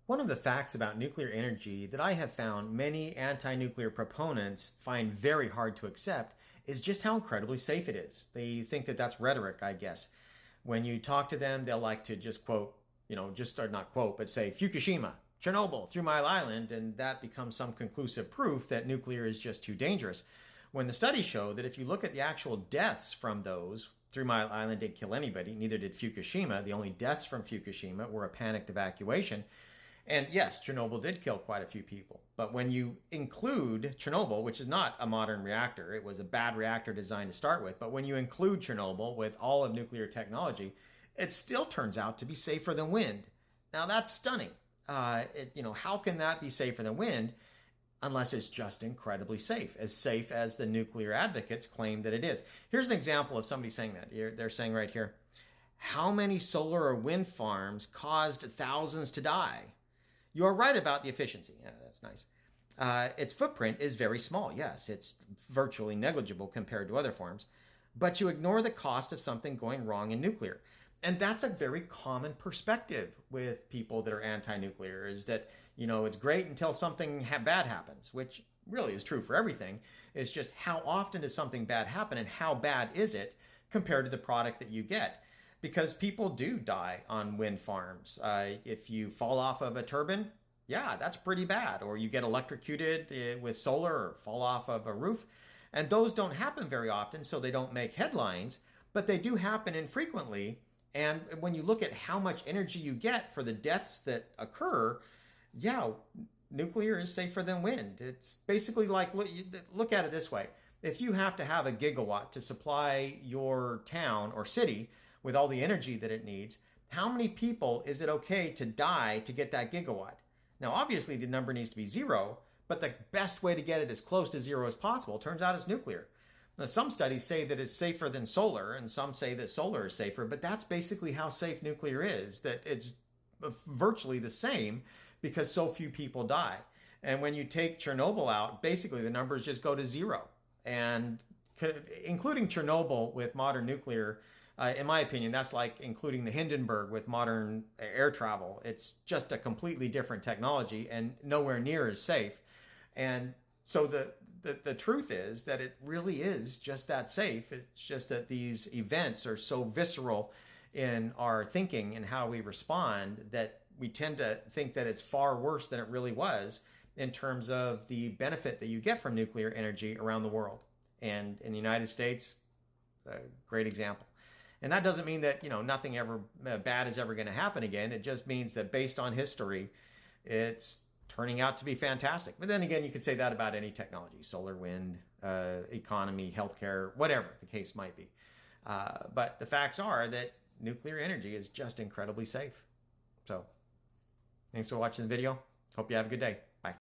One of the facts about nuclear energy that I have found many anti-nuclear proponents find very hard to accept is just how incredibly safe it is. They think that that's rhetoric, I guess. When you talk to them, they'll like to just quote, just or not quote, but say Fukushima, Chernobyl, Three Mile Island, and that becomes some conclusive proof that nuclear is just too dangerous. When the studies show that if you look at the actual deaths from those, Three Mile Island didn't kill anybody, neither did Fukushima. The only deaths from Fukushima were a panicked evacuation. And yes, Chernobyl did kill quite a few people. But when you include Chernobyl, which is not a modern reactor, it was a bad reactor designed to start with, but when you include Chernobyl with all of nuclear technology, it still turns out to be safer than wind. Now that's stunning. How can that be safer than wind unless it's just incredibly safe as the nuclear advocates claim that it is? Here's an example of somebody saying that. They're saying right here, how many solar or wind farms caused thousands to die? You are right about the efficiency. Yeah, that's nice. Its footprint is very small. Yes, it's virtually negligible compared to other forms. But you ignore the cost of something going wrong in nuclear. And that's a very common perspective with people that are anti-nuclear, is that, it's great until something bad happens, which really is true for everything. It's just how often does something bad happen and how bad is it compared to the product that you get? Because people do die on wind farms. If you fall off of a turbine, yeah, that's pretty bad. Or you get electrocuted with solar or fall off of a roof. And those don't happen very often, so they don't make headlines, but they do happen infrequently. And when you look at how much energy you get for the deaths that occur, yeah, nuclear is safer than wind. It's basically like, look at it this way. If you have to have a gigawatt to supply your town or city with all the energy that it needs, how many people is it okay to die to get that gigawatt? Now, obviously, the number needs to be zero, but the best way to get it as close to zero as possible turns out is nuclear. Now, some studies say that it's safer than solar, and some say that solar is safer, but that's basically how safe nuclear is, that it's virtually the same because so few people die. And when you take Chernobyl out, basically the numbers just go to zero. And including Chernobyl with modern nuclear, in my opinion, that's like including the Hindenburg with modern air travel. It's just a completely different technology and nowhere near as safe. And so the truth is that it really is just that safe. It's just that these events are so visceral in our thinking and how we respond that we tend to think that it's far worse than it really was in terms of the benefit that you get from nuclear energy around the world. And in the United States, a great example. And that doesn't mean that, nothing ever bad is ever going to happen again. It just means that based on history, it's turning out to be fantastic. But then again, you could say that about any technology, solar, wind, economy, healthcare, whatever the case might be. But the facts are that nuclear energy is just incredibly safe. So thanks for watching the video. Hope you have a good day. Bye.